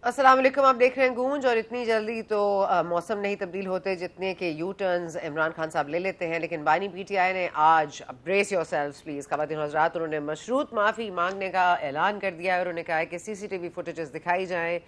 السلام علیکم. آپ دیکھ رہے ہیں گونج. اور اتنی جلدی تو موسم نہیں تبدیل ہوتے جتنے کہ یو ٹرنز عمران خان صاحب لے لیتے ہیں. لیکن بانی پی ٹی آئی نے آج بریس یور سیلفز پلیز خواتین حضرات, انہوں نے مشروط معافی مانگنے کا اعلان کر دیا ہے. اور انہوں نے کہا ہے کہ سی سی ٹی وی فوٹیجز دکھائی جائیں,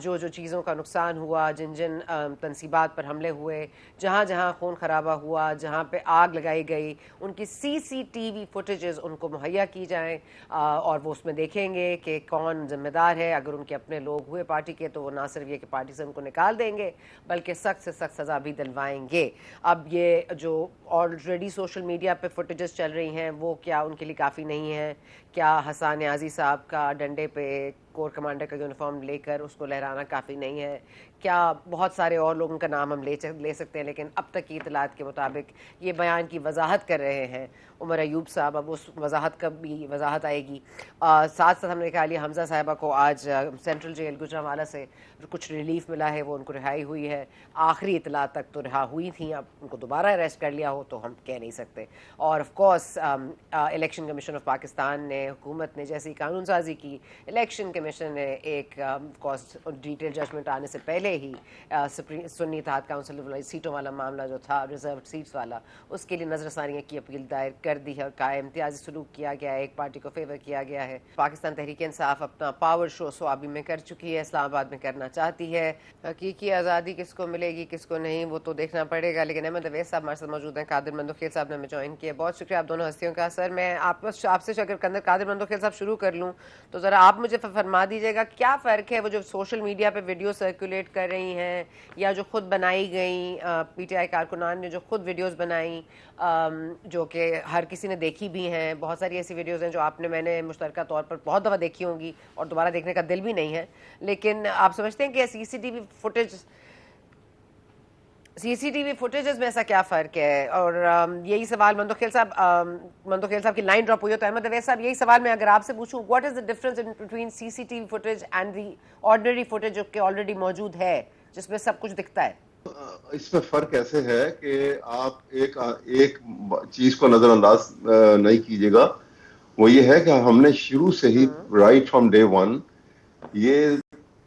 جو جو چیزوں کا نقصان ہوا, جن جن تنصیبات پر حملے ہوئے, جہاں جہاں خون خرابہ ہوا, جہاں پہ آگ لگائی گئی, ان کی سی سی ٹی وی فوٹیجز ان کو مہیا کی جائیں. اور وہ اس میں دیکھیں گے کہ کون ذمہ دار ہے. اگر ان کے اپنے لوگ ہوئے پارٹی کے تو وہ نہ صرف یہ کہ پارٹی سے ان کو نکال دیں گے بلکہ سخت سے سخت سزا بھی دلوائیں گے. اب یہ جو آلریڈی سوشل میڈیا پہ فوٹیجز چل رہی ہیں وہ کیا ان کے لیے کافی نہیں ہیں؟ کیا حسان نیازی صاحب کا ڈنڈے پہ کور کمانڈر کا یونیفارم لے کر اس کو لہرانا کافی نہیں ہے؟ کیا بہت سارے اور لوگوں کا نام ہم لے سکتے ہیں, لیکن اب تک کی اطلاعات کے مطابق یہ بیان کی وضاحت کر رہے ہیں عمر ایوب صاحب. اب اس وضاحت کا بھی وضاحت آئے گی. ساتھ ساتھ ہم نے کہا لیا حمزہ صاحبہ کو آج سینٹرل جیل گجرانوالہ سے کچھ ریلیف ملا ہے, وہ ان کو رہائی ہوئی ہے. آخری اطلاع تک تو رہا ہوئی تھیں, اب ان کو دوبارہ اریسٹ کر لیا ہو تو ہم کہہ نہیں سکتے. اور of course election commission of Pakistan نے, حکومت نے جیسی قانون سازی کی, الیکشن کمیشن نے ایک کورس ڈیٹیل ججمنٹ آنے سے پہلے ہی سنی اتحاد کونسل والی سیٹوں والا معاملہ جو تھا ریزروڈ سیٹس والا, اس کے لیے نظر ثانیہ کی اپیل دائر کر دی ہے. اور کا امتیازی سلوک کیا گیا ہے, ایک پارٹی کو فیور کیا گیا ہے. پاکستان تحریک انصاف اپنا پاور شو سوابی میں کر چکی ہے, اسلام آباد میں کرنا چاہتی ہے. حقیقی آزادی کس کو ملے گی کس کو نہیں وہ تو دیکھنا پڑے گا. لیکن احمد اویس صاحب ہمارے ساتھ موجود ہیں, قادر مندوخیل صاحب نے ہمیں جوائن کیا. بہت شکریہ آپ دونوں ہستیوں کا. سر میں آپ سے اگر قادر مندوخیل صاحب شروع کر لوں تو ذرا آپ مجھے فرما دیجیے گا کیا فرق ہے وہ جو سوشل میڈیا پہ ویڈیو سرکولیٹ کر رہی ہیں یا جو خود بنائی گئیں, پی ٹی آئی کارکنان نے جو خود ویڈیوز بنائیں جو کہ ہر کسی نے دیکھی بھی ہیں. بہت ساری ایسی ویڈیوز ہیں جو میں نے مشترکہ طور پر بہت دفعہ دیکھی ہوں گی اور دوبارہ دیکھنے کا دل بھی نہیں ہے. لیکن آپ سمجھتے ہیں کہ سی سی ٹی وی فوٹیجز میں ایسا کیا فرق ہے؟ اور یہی سوال مندوخیل صاحب کی لائن ڈراپ ہوئی تو احمد اویس صاحب یہی سوال میں اگر آپ سے پوچھوں, what is the difference between C C T V footage and the ordinary footage جو کہ آلریڈی موجود ہے جس میں سب کچھ دکھتا ہے؟ اس میں فرق ایسے ہے کہ آپ ایک چیز کو نظر انداز نہیں کیجیے گا, وہ یہ ہے کہ ہم نے شروع سے ہی رائٹ فرام ڈے ون یہ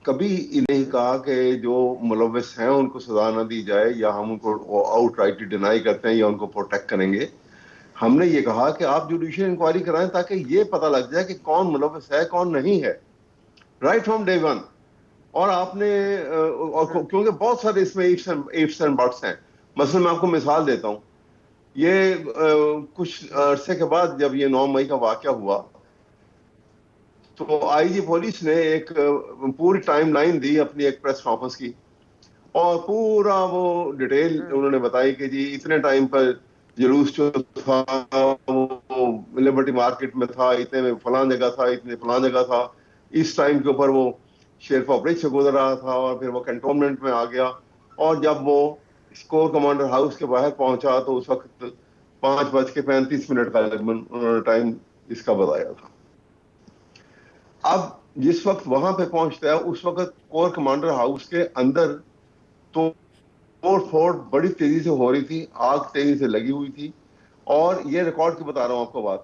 کبھی نہیں کہا کہ جو ملوث ہیں ان کو سزا نہ دی جائے یا ہم ان کو آؤٹ رائٹ ڈینائی کرتے ہیں یا ان کو پروٹیکٹ کریں گے. ہم نے یہ کہا کہ آپ جوڈیشل انکوائری کرائیں تاکہ یہ پتہ لگ جائے کہ کون ملوث ہے کون نہیں ہے, رائٹ فرام ڈے ون. اور آپ نے کیونکہ بہت سارے اس میں ایفس اینڈ بٹس ہیں. مثلا میں آپ کو مثال دیتا ہوں, یہ کچھ عرصے کے بعد جب یہ 9 مئی کا واقعہ ہوا تو آئی جی پولیس نے ایک پوری ٹائم لائن دی اپنی ایک پریس کانفرنس کی, اور پورا وہ ڈیٹیل انہوں نے بتائی کہ جی اتنے ٹائم پر جلوس جو تھا وہ لبرٹی مارکیٹ میں تھا, اتنے میں فلان جگہ تھا, اتنے فلان جگہ تھا, اس ٹائم کے اوپر وہ شیرپا برج سے گزر رہا تھا اور پھر وہ کنٹونمنٹ میں آ گیا. اور جب وہ کور کمانڈر ہاؤس کے باہر پہنچا تو اس وقت 5:35 کا انہوں نے ٹائم اس کا بتایا تھا. اب جس وقت وہاں پہ پہنچتا ہے اس وقت کور کمانڈر ہاؤس کے اندر توڑ پھوڑ بڑی تیزی سے ہو رہی تھی, آگ تیزی سے لگی ہوئی تھی, اور یہ ریکارڈ کی بتا رہا ہوں آپ کو بات.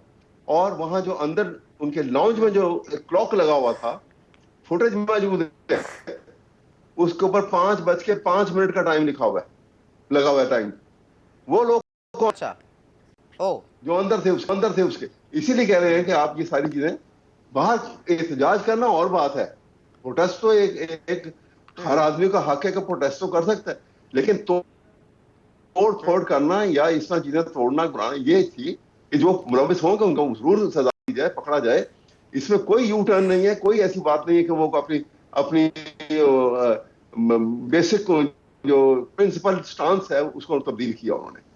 اور وہاں جو اندر ان کے لاؤنج میں جو کلاک لگا ہوا تھا فوٹیج موجود ہے, اس کے اوپر 5:05 کا ٹائم لکھا ہوا ہے, لگا ہوا ہے ٹائم. وہ لوگ اچھا جو اندر تھے اس کے, اسی لیے کہہ رہے ہیں کہ آپ یہ ساری چیزیں باہر احتجاج کرنا اور بات ہے, پروٹیسٹ تو ایک ہر آدمی کا حق ہے کہ پروٹیسٹ تو کر سکتا ہے, لیکن توڑ پھوڑ کرنا یا اس طرح چیزیں توڑنا یہ تھی کہ جو ملوث ہوں گے ان کو ضرور سزا دی جائے, پکڑا جائے. اس میں کوئی یو ٹرن نہیں ہے, کوئی ایسی بات نہیں ہے کہ وہ اپنی بیسک جو پرنسپل سٹانس ہے اس کو تبدیل کیا انہوں نے.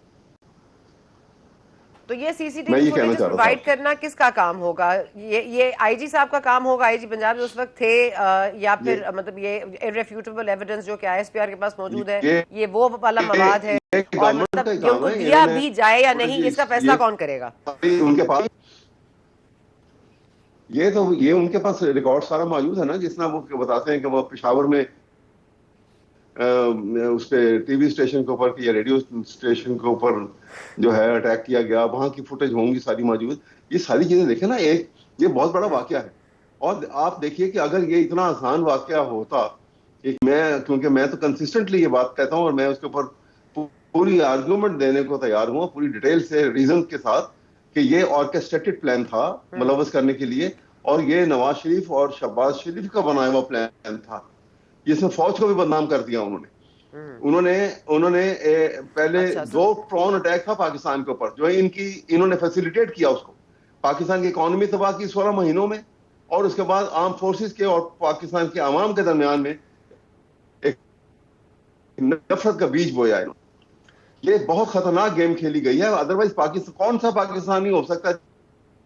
تو یہ سی سی ٹی میں وی یہ کہنا فوٹیجز چاہ رہا تھا پرووائڈ کرنا کس کا کام ہوگا؟ یہ آئی جی صاحب کا کام ہوگا, آئی جی پنجاب اس وقت تھے, یا پھر مطلب یہ irrefutable ایویڈنس جو کہ آئی ایس پی آر کے پاس موجود ہے یہ وہ والا مواد ہے, اور گورنمنٹ کا ہی مطلب یہ ان کام کو ہے. دیا انہوں نے بھی جائے یا نہیں اس کا فیصلہ کون کرے گا؟ ان کے پاس یہ ان کے پاس ریکارڈ سارا موجود ہے نا, جس طرح وہ بتاتے ہیں کہ وہ پشاور میں اس پہ ٹی وی اسٹیشن کے اوپر یا ریڈیو اسٹیشن کے اوپر جو ہے اٹیک کیا گیا, وہاں کی فوٹیج ہوں گی ساری موجود. یہ ساری چیزیں دیکھیں نا, یہ بہت بڑا واقعہ ہے. اور آپ دیکھیے کہ اگر یہ اتنا آسان واقعہ ہوتا، کیونکہ میں تو کنسسٹنٹلی یہ بات کہتا ہوں اور میں اس کے اوپر پوری آرگومنٹ دینے کو تیار ہوں پوری ڈیٹیل سے ریزن کے ساتھ کہ یہ آرکیسٹریٹڈ پلان تھا ملوث کرنے کے لیے، اور یہ نواز شریف اور شہباز شریف کا بنایا ہوا پلان تھا، جس میں فوج کو بھی بدنام کر دیا انہوں نے پہلے 2 ڈرون اٹیک تھا پاکستان کے اوپر جو انہوں نے فیسیلیٹیٹ کیا، اس کو پاکستان کی اکانومی تباہ کی 16 مہینوں میں، اور اس کے بعد آرم فورسز کے اور پاکستان کے عوام کے درمیان میں ایک نفرت کا بیج بویا ہے۔ یہ بہت خطرناک گیم کھیلی گئی ہے، ادروائز پاکستان کون سا پاکستانی ہو سکتا ہے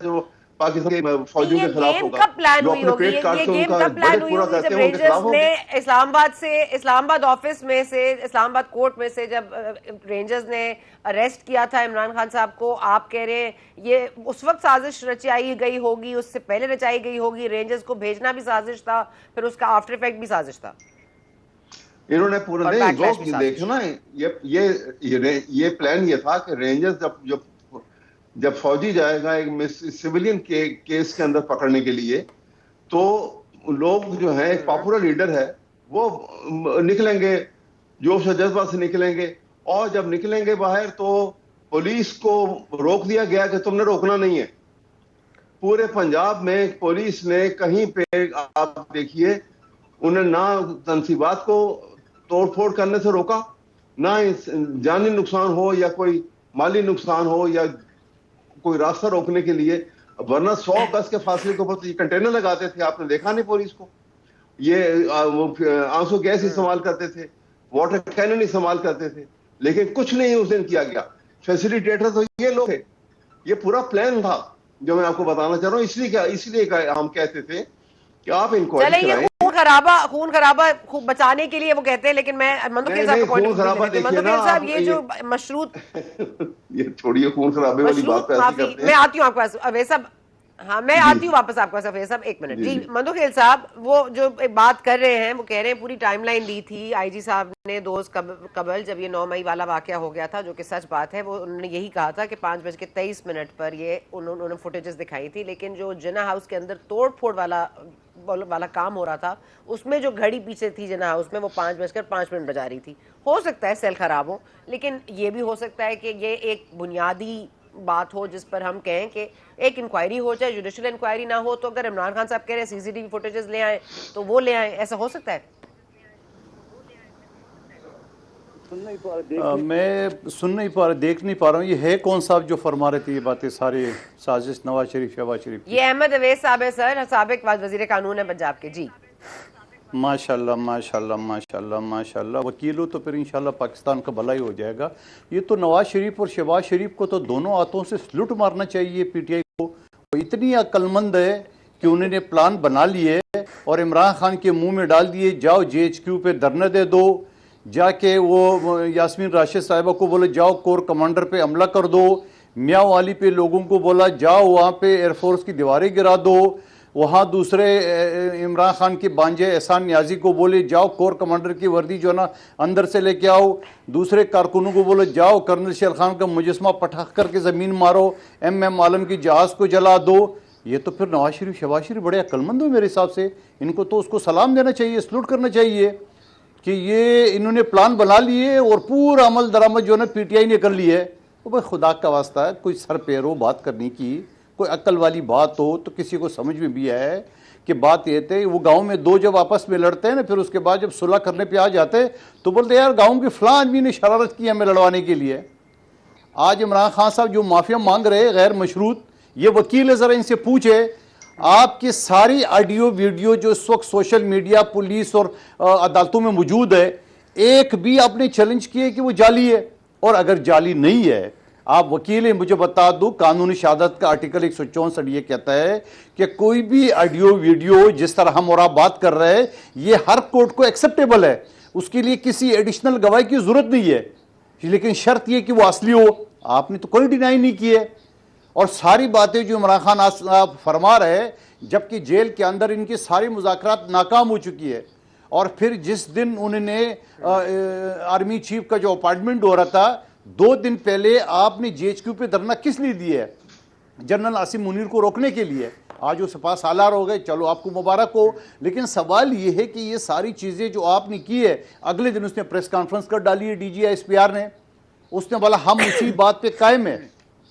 جو پاکستان کے فوجیوں کے خلاف ہوگا، جو اپنے پیٹ کاٹ کے ان کا بجٹ پورا کرتے ہیں ان کے خلاف ہوگا۔ اسلام آباد آفس میں سے، اسلام آباد کورٹ میں سے جب رینجرز نے اریسٹ کیا تھا عمران خان صاحب کو، آپ کہہ رہے ہیں یہ اس وقت سازش رچائی گئی ہوگی، اس سے پہلے رچائی گئی ہوگی، رینجرز کو بھیجنا بھی سازش تھا، پھر اس کا آفٹر ایفیکٹ بھی سازش تھا۔ انہوں نے پورا نہیں دیکھا نا، یہ پلان یہ تھا کہ رینجرز جب فوجی جائے گا ایک سویلین کیس کے اندر پکڑنے کے لیے، تو لوگ جو ہیں ایک پاپولر لیڈر ہے وہ نکلیں گے، جوش و جذبہ سے نکلیں گے، اور جب نکلیں گے باہر تو پولیس کو روک دیا گیا کہ تم نے روکنا نہیں ہے۔ پورے پنجاب میں پولیس نے کہیں پہ آپ دیکھیے انہیں نہ تنصیبات کو توڑ پھوڑ کرنے سے روکا، نہ جانی نقصان ہو یا کوئی مالی نقصان ہو یا کوئی راستہ روکنے کے لیے، ورنہ 100 گز کے فاصلے کے اوپر کنٹینر لگاتے تھے، آپ نے دیکھا نہیں پولیس کو، یہ آنسو گیس استعمال کرتے تھے، واٹر کینن استعمال کرتے تھے، لیکن کچھ نہیں اس دن کیا گیا۔ فیسیلیٹیٹر تو یہ لوگ تھے، یہ پورا پلان تھا جو میں آپ کو بتانا چاہ رہا ہوں، اس لیے ہم کہتے تھے کہ آپ انکوائری کرائیں۔ خون خرابہ بچانے کے لیے وہ کہتے ہیں، لیکن میں مندوخیل صاحب کا پوائنٹ مندوخیل صاحب یہ جو مشروط یہ چھوڑیے خون خرابے والی بات پہ ایسی کرتے ہیں۔ میں آتی ہوں آپ کے پاس اویس صاحب، ہاں میں آتی ہوں واپس آپ کے پاس اویس صاحب، ایک منٹ۔ جی مندوخیل صاحب، وہ جو بات کر رہے ہیں وہ کہہ رہے ہیں پوری ٹائم لائن دی تھی آئی جی صاحب نے 2 روز قبل جب یہ 9 مئی والا واقعہ ہو گیا تھا، جو کہ سچ بات ہے، وہ انہوں نے یہی کہا تھا کہ 5:23 پر یہ انہوں نے فوٹیجز دکھائی تھی، لیکن جو جنا ہاؤس کے اندر توڑ پھوڑ والا کام ہو رہا تھا اس میں جو گھڑی پیچھے تھی جنا ہاؤس میں وہ 5:05 بجا رہی تھی۔ ہو سکتا ہے سیل خراب ہو، لیکن یہ بھی ہو سکتا ہے کہ یہ ایک بنیادی بات ہو جس پر ہم کہیں کہ ایک انکوائری ہو جائے، جوڈیشل انکوائری نہ ہو تو اگر عمران خان صاحب کہہ رہے ہیں سی سی ٹی وی فوٹیجز لے آئیں تو وہ لے آئیں، ایسا ہو سکتا ہے؟ میں سن نہیں پا رہا، دیکھ نہیں پا رہا ہوں، یہ ہے کون صاحب جو فرما رہے تھے یہ باتیں ساری سازش نواز شریف شہباز شریف؟ یہ احمد اویس صاحب ہے سر، سابق وزیر قانون ہے پنجاب کے۔ جی ماشاءاللہ ماشاءاللہ ماشاءاللہ ماشاءاللہ، وکیل ہو تو پھر انشاءاللہ پاکستان کا بھلا ہی ہو جائے گا۔ یہ تو نواز شریف اور شہباز شریف کو تو دونوں ہاتھوں سے سلوٹ مارنا چاہیے پی ٹی آئی کو، وہ اتنی عقل مند ہے کہ انہوں نے پلان بنا لیے اور عمران خان کے منہ میں ڈال دیے، جاؤ جے ایچ کیو پہ دھرنے دے دو، جا کے وہ یاسمین راشد صاحبہ کو بولے جاؤ کور کمانڈر پہ حملہ کر دو، میاں والی پہ لوگوں کو بولا جاؤ وہاں پہ ایئر فورس کی دیواریں گرا دو، وہاں دوسرے عمران خان کے بانجے احسان نیازی کو بولے جاؤ کور کمانڈر کی وردی جو ہے نا اندر سے لے کے آؤ، دوسرے کارکنوں کو بولے جاؤ کرنل شیر خان کا مجسمہ پٹخ کر کے زمین مارو، ایم عالم کی جہاز کو جلا دو۔ یہ تو پھر نواز شریف شہباز شریف بڑے عقل مند ہو میرے حساب سے، ان کو تو اس کو سلام دینا چاہیے، سلوٹ کرنا چاہیے کہ یہ انہوں نے پلان بنا لیے اور پورا عمل درآمد جو ہے نا پی ٹی آئی نے کر لی ہے۔ وہ بھائی خدا کا واسطہ ہے، کوئی سر پیر ہو بات کرنے کی، کوئی عقل والی بات ہو تو کسی کو سمجھ میں بھی ہے کہ بات یہ تھے وہ گاؤں میں 2 جب آپس میں لڑتے ہیں نا، پھر اس کے بعد جب صلح کرنے پہ آ جاتے تو بولتے یار گاؤں کے فلاں آدمی نے شرارت کی ہمیں لڑوانے کے لیے۔ آج عمران خان صاحب جو معافیا مانگ رہے غیر مشروط، یہ وکیل ہے، ذرا ان سے پوچھے آپ کی ساری آڈیو ویڈیو جو اس وقت سوشل میڈیا پولیس اور عدالتوں میں موجود ہے، ایک بھی آپ نے چیلنج کیے کہ وہ جعلی ہے؟ اور اگر جعلی نہیں ہے، آپ وکیل ہیں، مجھے بتا دو قانون شہادت کا آرٹیکل 164 یہ کہتا ہے کہ کوئی بھی آڈیو ویڈیو جس طرح ہم اور آپ بات کر رہے ہیں یہ ہر کورٹ کو ایکسیپٹیبل ہے، اس کے لیے کسی ایڈیشنل گواہی کی ضرورت نہیں ہے، لیکن شرط یہ کہ وہ اصلی ہو۔ آپ نے تو کوئی ڈینائی نہیں کی ہے، اور ساری باتیں جو عمران خان آپ فرما رہے ہیں جبکہ جیل کے اندر ان کی ساری مذاکرات ناکام ہو چکی ہے، اور پھر جس دن انہوں نے آرمی چیف کا جو اپائنٹمنٹ ہو رہا تھا 2 دن پہلے آپ نے جے ایچ کیو پہ دھرنا کس لیے دیا ہے؟ جنرل عاصم منیر کو روکنے کے لیے۔ آج وہ سپاہ سالار ہو گئے، چلو آپ کو مبارک ہو، لیکن سوال یہ ہے کہ یہ ساری چیزیں جو آپ نے کی ہے، اگلے دن اس نے پریس کانفرنس کر ڈالی ہے D G S P R نے، اس نے بولا ہم اسی بات پہ قائم ہیں،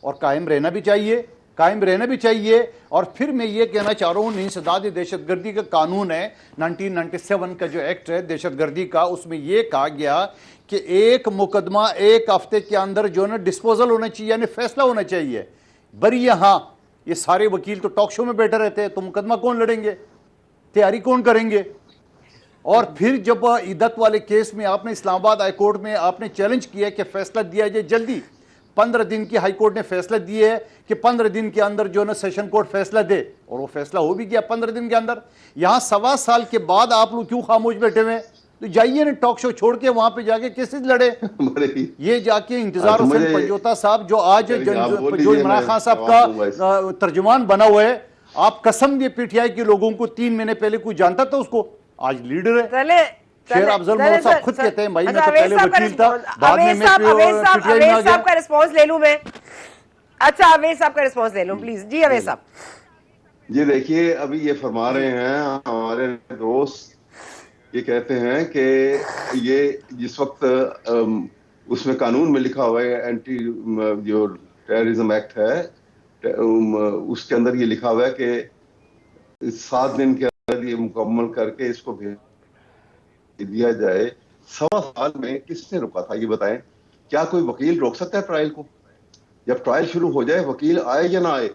اور قائم رہنا بھی چاہیے، قائم رہنا بھی چاہیے۔ اور پھر میں یہ کہنا چاہ رہا ہوں، انسداد دہشت گردی کا قانون ہے 1997 کا جو ایکٹ ہے دہشت گردی کا، اس میں یہ کہا گیا کہ ایک مقدمہ ایک ہفتے کے اندر جو ہے نا ڈسپوزل ہونا چاہیے، یعنی فیصلہ ہونا چاہیے۔ بری یہاں یہ سارے وکیل تو ٹاک شو میں بیٹھے رہتے ہیں، تو مقدمہ کون لڑیں گے، تیاری کون کریں گے؟ اور پھر جب عیدت والے کیس میں آپ نے اسلام آباد ہائی کورٹ میں آپ نے چیلنج کیا کہ فیصلہ دیا جائے جلدی، 15 دن کی ہائی کورٹ نے فیصلہ دیے ہے کہ 15 دن کے اندر جو ہے نا سیشن کورٹ فیصلہ دے، اور وہ فیصلہ ہو بھی گیا 15 دن کے اندر۔ یہاں 1.25 سال کے بعد آپ لوگ کیوں خاموش بیٹھے ہوئے ہیں؟ تو جائیے نا ٹاک شو چھوڑ کے وہاں پہ جا کے کیسز لڑے۔ یہ جا کے انتظار حسین پنجوتا صاحب جو آج جو عمران خان صاحب کا ترجمان بنا ہوا ہے، آپ قسم دیے پی ٹی آئی کے لوگوں کو 3 مہینے پہلے کوئی جانتا تھا اس کو؟ آج لیڈر ہے۔ شیر افضل محمد صاحب خود کہتے ہیں بھائی میں تو پہلے وکیل تھا، بعد میں پی ٹی آئی میں آ گیا۔ صاحب کا رسپانس لے لوں میں؟ اچھا اویس صاحب کا رسپانس لے لوں پلیز۔ جی اویس صاحب۔ جی دیکھیے، ابھی یہ فرما رہے ہیں ہمارے دوست، یہ کہتے ہیں کہ یہ جس وقت اس میں قانون میں لکھا ہوا ہے اینٹی جو ٹیررزم ایکٹ ہے، اس کے اندر یہ لکھا ہوا ہے کہ 7 دن کے اندر یہ مکمل کر کے اس کو بھیج دیا جائے۔ 1.25 سال میں کس نے روکا تھا یہ بتائیں؟ کیا کوئی وکیل روک سکتا ہے ٹرائل کو؟ جب ٹرائل شروع ہو جائے، وکیل آئے یا نہ آئے،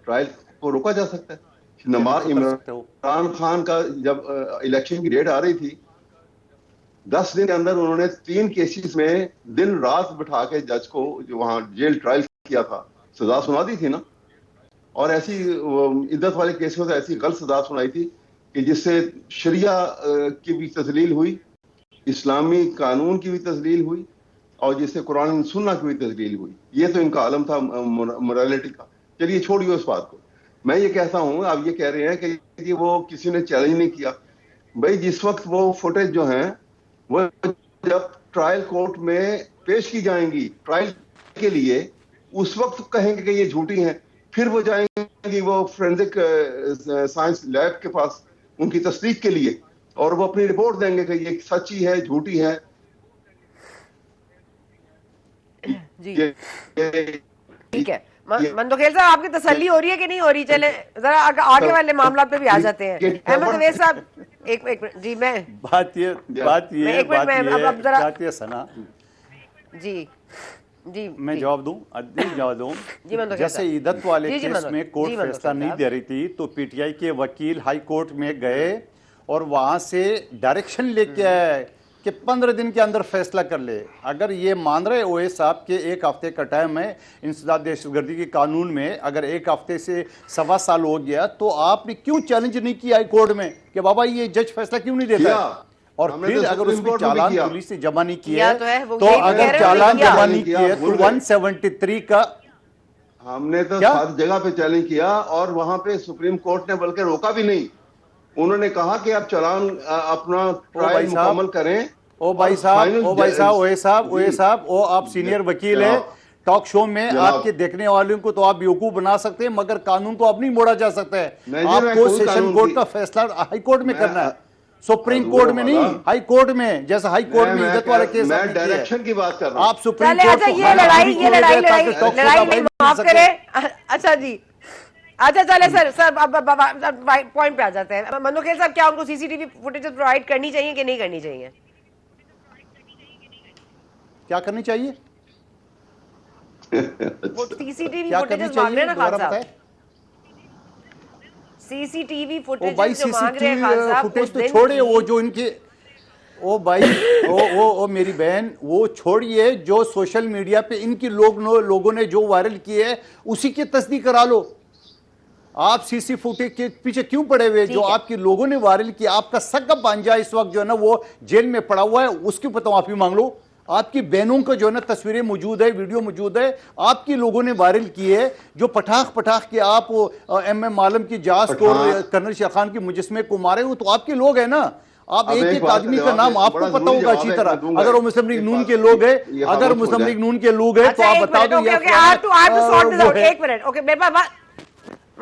ٹرائل کو روکا جا سکتا ہے؟ عمران خان کا جب الیکشن کی ڈیٹ آ رہی تھی، 10 دن کے اندر انہوں نے 3 کیسز میں دن رات بٹھا کے جج کو جو وہاں جیل ٹرائل کیا تھا، سزا سنا دی تھی نا۔ اور ایسی عدت والے کیسوں سے ایسی غلط سزا سنائی تھی کہ جس سے شریعہ کی بھی تذلیل ہوئی، اسلامی قانون کی بھی تذلیل ہوئی، اور جس سے قرآن سننا کی بھی تذلیل ہوئی۔ یہ تو ان کا عالم تھا موریلٹی کا۔ چلیے چھوڑیے اس بات کو۔ میں یہ کہتا ہوں، آپ یہ کہہ رہے ہیں کہ وہ کسی نے چیلنج نہیں کیا۔ بھائی جس وقت وہ فوٹیج جو ہیں وہ جب ٹرائل کورٹ میں پیش کی جائیں گی ٹرائل کے لیے، اس وقت کہیں گے کہ یہ جھوٹی ہیں، پھر وہ جائیں گی وہ فورینزک سائنس لیب کے پاس ان کی تصدیق کے لیے، اور وہ اپنی رپورٹ دیں گے کہ یہ سچی ہے جھوٹی ہے۔ جی ٹھیک ہے مندوخیل صاحب، آپ کی تسلی ہو رہی ہے کہ نہیں ہو رہی؟ چلیں ذرا آگے والے معاملات پہ بھی آ جاتے ہیں۔ احمد اویس صاحب ایک منٹ۔ جی میں بات یہ سنا جی جی میں جواب دوں۔ جیسے عیدت والے کیس میں کورٹ فیصلہ نہیں دے رہی تھی تو پی ٹی آئی کے وکیل ہائی کورٹ میں گئے اور وہاں سے ڈائریکشن لے کے آئے کہ 15 دن کے اندر فیصلہ کر لے۔ اگر یہ مان رہے اویس صاحب کے 1 ہفتے کا ٹائم ہے انسداد دہشت گردی کے قانون میں، اگر 1 ہفتے سے 1.25 سال ہو گیا تو آپ نے کیوں چیلنج نہیں کیا ہائی کورٹ میں کہ بابا یہ جج فیصلہ کیوں نہیں دیتا ہے؟ اور پھر اگر اس میں چالان پولیس نے جمع نہیں کیا تو اگر چالان جمع نہیں کیا تو 173 کا ہم نے تو 7 جگہ پہ چیلنج کیا، اور وہاں پہ سپریم کورٹ نے بلکہ روکا بھی نہیں۔ انہوں نے کہا کہ آپ چالان اپنا ٹرائل مکمل کریں۔ اویس صاحب آپ سینئر وکیل ہیں، ٹاک شو میں آپ کے دیکھنے والوں کو تو آپ بیوقوف بنا سکتے ہیں، مگر قانون کو اب نہیں موڑا جا سکتا ہے۔ آپ کو سیشن کورٹ کا فیصلہ ہائی کورٹ میں کرنا ہے، سپریم کورٹ میں نہیں، ہائی کورٹ میں۔ جیسا ہائی کورٹ میں عزت والا کیس میں ڈائریکشن کی بات کر رہا ہوں۔ آپ سپریم کورٹ کو یہ لڑائی معاف کریں۔ اچھا جی اچھا چلے سر اب پوائنٹ پہ آ جاتے ہیں۔ مندوخیل صاحب، کیا ان کو C C T V footage provide کرنی چاہیے کہ نہیں کرنی چاہیے؟ کیا کرنی چاہیے؟ سی سی ٹی وی فوٹیج مانگ رہے ہیں نا خان صاحب، سی سی ٹی وی فوٹیج جو مانگ رہے ہیں خان صاحب، فوٹیج تو چھوڑے، وہ جو ان کے او میری بہن، وہ چھوڑیے جو سوشل میڈیا پہ ان کی لوگوں نے جو وائرل کیے ہے اسی کی تصدیق کرا لو۔ آپ سی سی فوٹیج کے پیچھے کیوں پڑے ہوئے؟ جو آپ کے لوگوں نے وائرل کیا، آپ کا سگا بانجا اس وقت جو ہے نا وہ جیل میں پڑا ہوا ہے، اس کے اوپر معافی مانگ لو۔ آپ کی بہنوں کا جو ہے نا تصویریں موجود ہے، ویڈیو موجود ہے، آپ کی لوگوں نے وائرل کی ہے، جو پٹاخ کے آپ ایم عالم کی جہاز کو، کرنل شیر خان کے مجسمے کو مارے ہو، تو آپ کے لوگ ہیں نا۔ آپ ایک آدمی کا نام آپ کو پتا ہوگا اچھی طرح، اگر وہ مسلم لیگ نون کے لوگ ہیں، اگر مسلم لیگ نون کے لوگ ہیں تو آپ بتا دو۔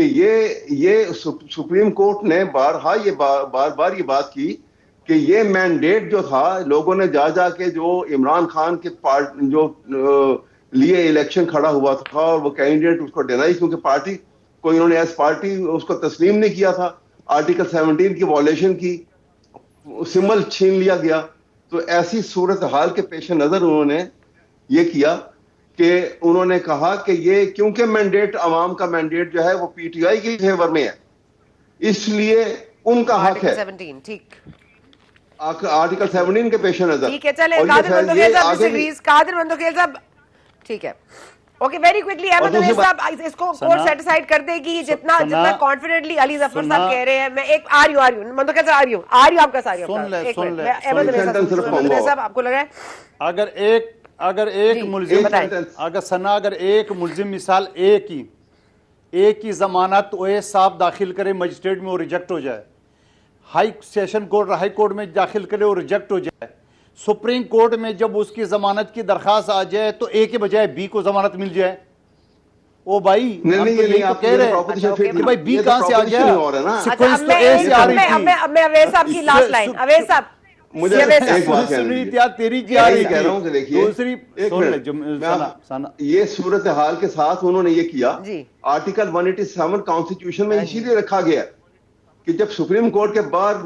کہ یہ سپریم کورٹ نے بارہا یہ بار یہ بات کی کہ یہ مینڈیٹ جو تھا لوگوں نے جا کے جو عمران خان کے جو لیے الیکشن کھڑا ہوا تھا اور وہ کینڈیڈیٹ اس کو ڈینائی کیونکہ پارٹی کو انہوں نے ایز پارٹی اس کو تسلیم نہیں کیا تھا, آرٹیکل 17 کی وائلیشن کی, سمبل چھین لیا گیا. تو ایسی صورتحال کے پیش نظر انہوں نے یہ کیا کہ انہوں نے کہا کہ یہ کیونکہ مینڈیٹ عوام کا مینڈیٹ جو ہے وہ پی ٹی آئی کی فیور میں ہے, اس لیے ان کا حق ہے آرٹیکل 17 کے پیش نظر. ٹھیک ہے, چلے قادر مندوخیل صاحب, ٹھیک ہے, okay, very quickly Ahmed Awais صاحب اس کو کورٹ سیٹیسفائیڈ کر دے گی جتنا کانفیڈنٹلی علی ظفر صاحب کہہ رہے ہیں. میں ایک آ رہی ہوں مندوخیل صاحب, آ رہی ہوں آپ کا ساری احمد اویس صاحب آپ کو لگ رہا ہے اگر ایک ملزم مثال ایک کی ضمانت اویس صاحب داخل کرے مجسٹریٹ میں وہ ریجیکٹ ہو جائے, high session court high court میں داخل کرے وہ ریجیکٹ ہو جائے, سپریم کورٹ میں جب اس کی ضمانت کی درخواست آ جائے تو اے کے بجائے بی کو ضمانت مل جائے. او بھائی کہہ رہے کہ بھائی بی کہاں سے آ گیا, سیکوینس تو اے سے آ رہی تھی. اب میں اویس صاحب کی لاسٹ لائن, اویس صاحب مجھے ایک بات تیری کیا کہہ رہا ہوں کہ دیکھیے یہ صورتحال کے ساتھ انہوں نے یہ کیا, آرٹیکل 187 کانسٹیٹیوشن میں اسی لیے رکھا گیا کہ جب سپریم کورٹ کے بعد اس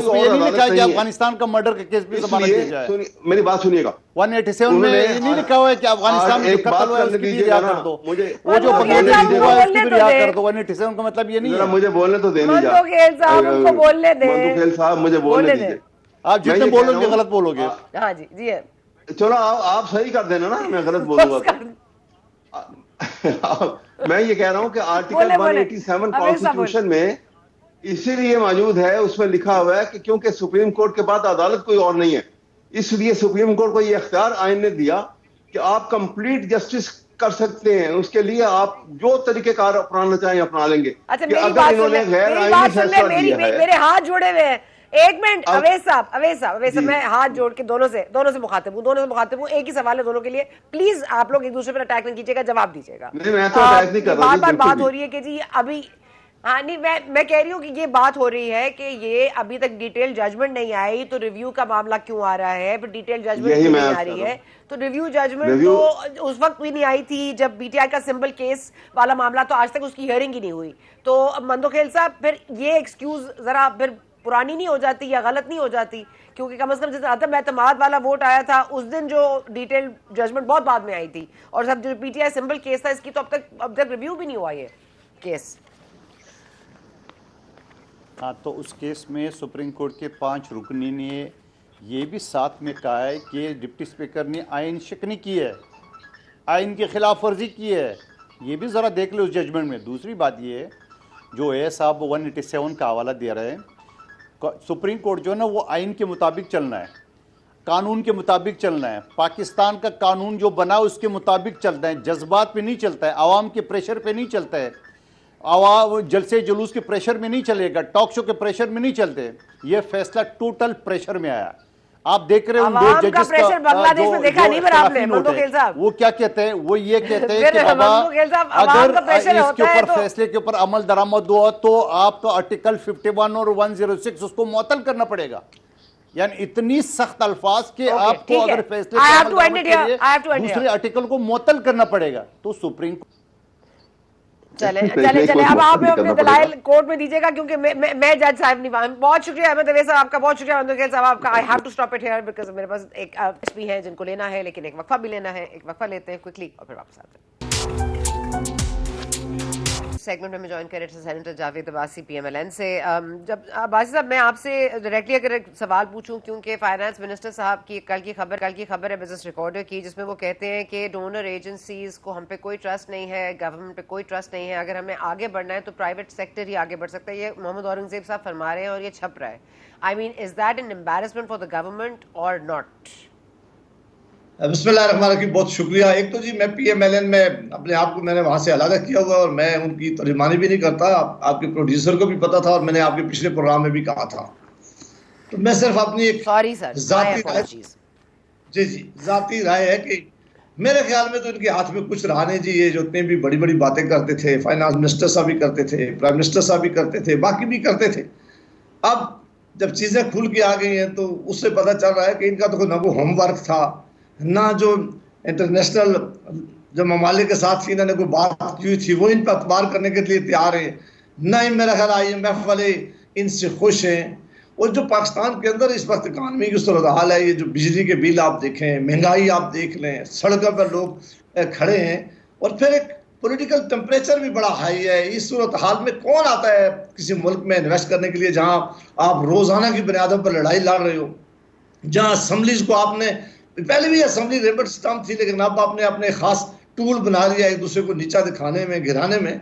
میں یہ نہیں لکھا ہے کہ افغانستان کا مرڈر کے کیس پہ ضمانت دی جائے. میری بات سنیے گا, 187 میں یہ نہیں لکھا ہوا ہے کہ افغانستان میں جو قتل ہوا ہے اس کی بھی رہا کر دو, وہ جو بغیر ہوا ہے اس کی بھی رہا کر دو. 187 کا مطلب یہ نہیں ہے. مجھے بولنے تو دے نہیں جا مندوخیل صاحب, مجھے بولنے دیجیے. آپ جتنے بولو گے غلط بولو گے. ہاں جی جی, چلو آپ صحیح کر دینا نا, میں غلط بولوں گا. میں یہ کہہ رہا ہوں کہ آرٹیکل 187 کانسٹیٹیوشن میں اسی لیے موجود ہے, اس میں لکھا ہوا ہے کہ کیونکہ سپریم کورٹ کے بعد عدالت کوئی اور نہیں ہے, اس لیے سپریم کورٹ کو یہ اختیار آئین نے دیا کہ آپ کمپلیٹ جسٹس کر سکتے ہیں, اس کے لیے آپ جو طریقہ کار اپنانا چاہیں اپنا لیں گے. اچھا میرے ہاتھ جوڑے ہوئے ہیں, ایک منٹ اویس صاحب میں ہاتھ جوڑ کے دونوں سے مخاطب ہوں, ایک ہی سوال ہے دونوں کے لیے, پلیز آپ لوگ ایک دوسرے پر اٹیک نہیں کیجیے گا, جواب دیجیے گا. بار بار بات ہو رہی ہے کہ جی ابھی, ہاں نہیں میں کہہ رہی ہوں کہ یہ بات ہو رہی ہے کہ یہ ابھی تک ڈیٹیل ججمنٹ نہیں آئی تو ریویو کا معاملہ کیوں آ رہا ہے, پھر ڈیٹیل ججمنٹ کیوں نہیں آ رہی ہے. تو ریویو ججمنٹ تو اس وقت بھی نہیں آئی تھی جب بی ٹی آئی کا سمبل کیس والا معاملہ, تو آج تک اس کی ہیئرنگ ہی نہیں ہوئی. تو مندوخیل صاحب پھر یہ ایکسکیوز ذرا پھر پرانی نہیں ہو جاتی یا غلط نہیں ہو جاتی, کیونکہ کم از کم جس عدم اعتماد والا ووٹ آیا تھا اس دن جو ڈیٹیل ججمنٹ بہت بعد میں آئی تھی, اور سب جو P T I symbol case تھا اس کی تو اب تک ریویو بھی نہیں ہوا یہ کیس. ہاں, تو اس کیس میں سپریم کورٹ کے 5 رکنی نے یہ بھی ساتھ میں کہا ہے کہ ڈپٹی اسپیکر نے آئین شکنی کی ہے, آئین کی خلاف ورزی کی ہے. یہ بھی ذرا دیکھ لیں اس ججمنٹ میں. دوسری بات یہ ہے جو اے صاحب 187 کا حوالہ دے رہے ہیں, سپریم کورٹ جو ہے نا وہ آئین کے مطابق چلنا ہے, قانون کے مطابق چلنا ہے. پاکستان کا قانون جو بنا اس کے مطابق چلتا ہے, جذبات پہ نہیں چلتا ہے, عوام کے پریشر پہ نہیں چلتا ہے, عوام جلسے جلوس کے پریشر میں نہیں چلے گا, ٹاک شو کے پریشر میں نہیں چلتے. یہ فیصلہ ٹوٹل پریشر میں آیا. آپ دیکھ رہے ہیں ان دو ججز کا وہ کیا کہتے ہیں, وہ یہ کہتے ہیں کہ بابا اگر اس کے اوپر فیصلے کے اوپر عمل درآمد ہوا تو آپ کا آرٹیکل 51 اور 106 اس کو معطل کرنا پڑے گا. یعنی اتنی سخت الفاظ کہ آپ کو اگر فیصلے دوسرے آرٹیکل کو معطل کرنا پڑے گا. تو سپریم چلے اب آپ اپنے دلائل کورٹ میں دیجیے گا, کیونکہ میں جج صاحب نہیں. بہت شکریہ احمد اویس صاحب آپ کا, بہت شکریہ مندوخیل صاحب آپ کا. I have to stop it here because میرے پاس ایک بھی ہیں جن کو لینا ہے, لیکن ایک وقفہ بھی لینا ہے. ایک وقفہ لیتے ہیں کوئکلی اور پھر واپس آتے ہیں. سیگمنٹ میں جوائن کر رہے تھے senator Javed Abbasi P M L N سے. جب عباسی صاحب میں آپ سے ڈائریکٹلی اگر ایک سوال پوچھوں, کیونکہ فائنانس منسٹر صاحب کی کل کی خبر ہے بزنس ریکارڈر کی, جس میں وہ کہتے ہیں کہ ڈونر ایجنسیز کو ہم پہ کوئی ٹرسٹ نہیں ہے, گورنمنٹ پہ کوئی ٹرسٹ نہیں ہے, اگر ہمیں آگے بڑھنا ہے تو پرائیویٹ سیکٹر ہی آگے بڑھ سکتا ہے. یہ محمد اورنگزیب صاحب فرما رہے ہیں اور یہ چھپ رہا ہے. I mean is that an embarrassment for the government اور ناٹ؟ بسم اللہ الرحمن الرحیم. بہت شکریہ. ایک تو جی میں پی ایم ایل این میں اپنے آپ کو میں نے وہاں سے علیحدہ کیا ہوا اور میں ان کی ترجمانی بھی نہیں کرتا. آپ کے پروڈیوسر کو بھی پتا تھا اور میں نے آپ کے پچھلے پروگرام میں بھی کہا تھا. تو میں صرف اپنی ایک ذاتی رائے ہے کہ میرے خیال میں تو ان کے ہاتھ میں کچھ رہا نہیں جی. یہ جو اتنی بھی بڑی بڑی باتیں کرتے تھے, فائنانس منسٹر صاحب بھی کرتے تھے, پرائم منسٹر صاحب بھی کرتے تھے, باقی بھی کرتے تھے. اب جب چیزیں کھل کے آ گئی ہیں تو اس سے پتہ چل رہا ہے کہ ان کا تو نہ کوئی ہوم ورک تھا, نہ جو انٹرنیشنل جو ممالک کے ساتھ انہوں نے کوئی بات کی تھی وہ ان پر اعتبار کرنے کے لیے تیار ہیں, نہ ہی میرا خیال IMF والے ان سے خوش ہیں. اور جو پاکستان کے اندر اس وقت اکانومی کی صورتحال ہے, یہ جو بجلی کے بل آپ دیکھیں, مہنگائی آپ دیکھ لیں, سڑکوں پر لوگ کھڑے ہیں, اور پھر ایک پولیٹیکل ٹیمپریچر بھی بڑا ہائی ہے. اس صورتحال میں کون آتا ہے کسی ملک میں انویسٹ کرنے کے لیے جہاں آپ روزانہ کی بنیادوں پر لڑائی لڑ رہے ہو, جہاں اسمبلیز کو آپ نے, پہلے بھی اسمبلی ریبٹ سسٹم تھی لیکن اب آپ نے اپنے خاص ٹول بنا لیا ایک دوسرے کو نیچا دکھانے میں, گرانے میں.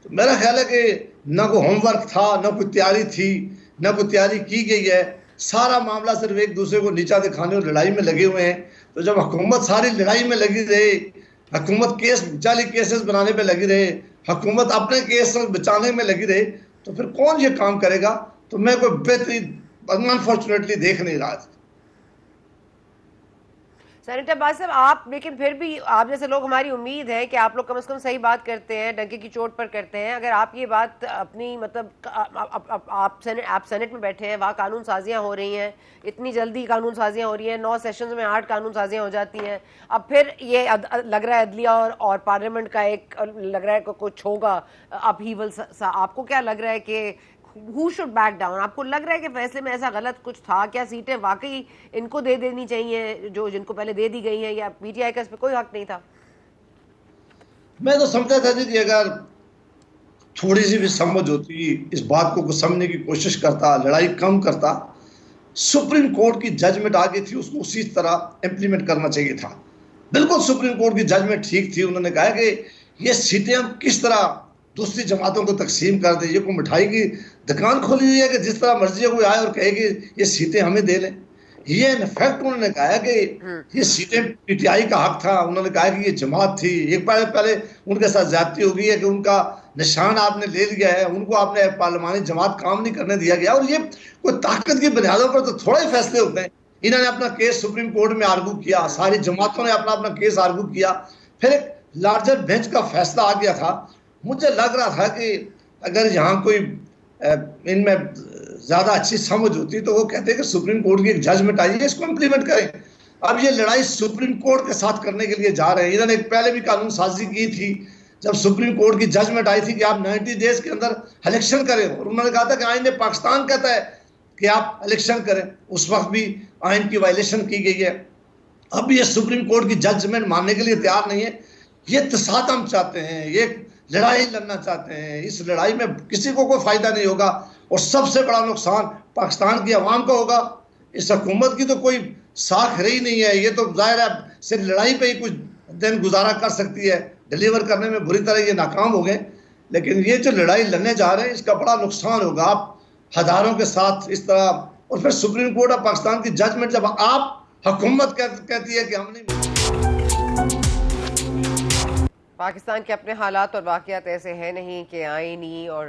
تو میرا خیال ہے کہ نہ کوئی ہوم ورک تھا, نہ کوئی تیاری تھی, نہ کوئی تیاری کی گئی ہے. سارا معاملہ صرف ایک دوسرے کو نیچا دکھانے اور لڑائی میں لگے ہوئے ہیں. تو جب حکومت ساری لڑائی میں لگی رہے, حکومت کیس جعلی کیسز بنانے پہ لگی رہے, حکومت اپنے کیس بچانے میں لگی رہے, تو پھر کون یہ کام کرے گا؟ تو میں کوئی بہترین انفارچونیٹلی دیکھ نہیں رہا. سینیٹر عباس صاحب, آپ لیکن پھر بھی آپ جیسے لوگ, ہماری امید ہے کہ آپ لوگ کم از کم صحیح بات کرتے ہیں, ڈنکے کی چوٹ پر کرتے ہیں. اگر آپ یہ بات اپنی مطلب آپ سینٹ میں بیٹھے ہیں, وہاں قانون سازیاں ہو رہی ہیں, اتنی جلدی قانون سازیاں ہو رہی ہیں, 9 سیشنز میں 8 قانون سازیاں ہو جاتی ہیں. اب پھر یہ لگ رہا ہے عدلیہ اور پارلیمنٹ کا ایک لگ رہا ہے کہ کچھ ہوگا اپہیول سا. آپ کو کیا لگ رہا ہے کہ who should back down؟ آپ کو لگ رہا ہے کہ فیصلے میں ایسا غلط کچھ تھا کیا؟ سیٹیں واقعی ان کو دے دینی چاہیے جو جن کو پہلے دے دی گئی ہیں, یا PTI کا اس پہ کوئی حق نہیں تھا؟ میں تو سمجھتا تھا جی کہ اگر تھوڑی سی بھی سمجھ ہوتی, اس بات کو سمجھنے کی کوشش کرتا, لڑائی کم کرتا, سپریم کورٹ کی ججمنٹ آ گئی تھی اس کو اسی طرح امپلیمنٹ کرنا چاہیے تھا. بالکل سپریم کورٹ کی ججمنٹ ٹھیک تھی. انہوں نے کہا کہ یہ سیٹیں ہم کس طرح دوسری جماعتوں کو تقسیم کر دیں, یہ کوئی مٹھائی کی دکان کھولی ہوئی ہے کہ جس طرح مرضی کوئی آئے اور کہے کہ یہ سیٹیں ہمیں دے لیں. یہ انفیکٹ انہوں نے کہا کہ یہ سیٹیں PTI کا حق تھا. انہوں نے کہا کہ یہ جماعت تھی, ایک پہلے ان کے ساتھ زیادتی ہو گئی ہے کہ ان کا نشان آپ نے لے لیا ہے, ان کو آپ نے پارلیمانی جماعت کام نہیں کرنے دیا گیا. اور یہ کوئی طاقت کی بنیادوں پر تو تھوڑے فیصلے ہوتے ہیں. انہوں نے اپنا کیس سپریم کورٹ میں آرگو کیا, ساری جماعتوں نے اپنا کیس آرگو کیا, پھر ایک لارجر بینچ کا فیصلہ آ گیا تھا. مجھے لگ رہا تھا کہ اگر یہاں کوئی ان میں زیادہ اچھی سمجھ ہوتی تو وہ کہتے ہیں کہ سپریم کورٹ کی ایک ججمنٹ آئی ہے, اس کو امپلیمنٹ کریں. اب یہ لڑائی سپریم کورٹ کے ساتھ کرنے کے لیے جا رہے ہیں. انہوں نے پہلے بھی قانون سازی کی تھی جب سپریم کورٹ کی ججمنٹ آئی تھی کہ آپ 90 ڈیز کے اندر الیکشن کریں, اور انہوں نے کہا تھا کہ آئین پاکستان کہتا ہے کہ آپ الیکشن کریں. اس وقت بھی آئین کی وائلیشن کی گئی ہے. اب یہ سپریم کورٹ کی ججمنٹ ماننے کے لیے تیار نہیں ہے. یہ تصادم چاہتے ہیں, یہ لڑائی لڑنا چاہتے ہیں. اس لڑائی میں کسی کو کوئی فائدہ نہیں ہوگا, اور سب سے بڑا نقصان پاکستان کی عوام کا ہوگا. اس حکومت کی تو کوئی ساکھ رہی نہیں ہے. یہ تو ظاہر ہے صرف لڑائی پہ ہی کچھ دن گزارا کر سکتی ہے, ڈیلیور کرنے میں بری طرح یہ ناکام ہو گئے. لیکن یہ جو لڑائی لڑنے جا رہے ہیں اس کا بڑا نقصان ہوگا. آپ ہزاروں کے ساتھ اس طرح, اور پھر سپریم کورٹ آف پاکستان کی ججمنٹ جب آپ حکومت کہتی ہے کہ ہم نہیں. پاکستان کے اپنے حالات اور واقعات ایسے ہیں نہیں کہ آئینی اور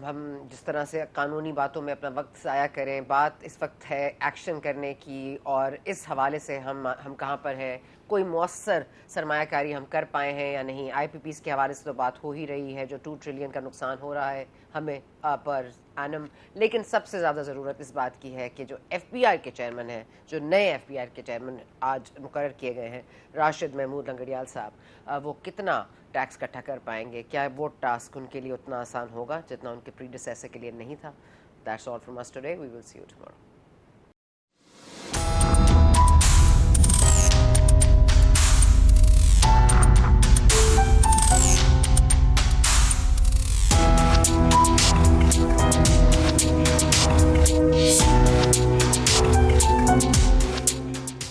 ہم جس طرح سے قانونی باتوں میں اپنا وقت ضائع کریں. بات اس وقت ہے ایکشن کرنے کی, اور اس حوالے سے ہم کہاں پر ہیں, کوئی مؤثر سرمایہ کاری ہم کر پائے ہیں یا نہیں. IPPs کے حوالے سے تو بات ہو ہی رہی ہے, جو 2 ٹریلین کا نقصان ہو رہا ہے ہمیں پر اینم. لیکن سب سے زیادہ ضرورت اس بات کی ہے کہ جو FBI کے چیئرمین ہیں, جو نئے FBI کے چیئرمین آج مقرر کیے گئے ہیں, راشد محمود لنگڑیال صاحب, وہ کتنا ٹیکس اکٹھا کر پائیں گے؟ کیا وہ ٹاسک ان کے لیے اتنا آسان ہوگا جتنا ان کے پریڈیسیسر کے لیے نہیں تھا؟ That's all from us today. We will see you tomorrow.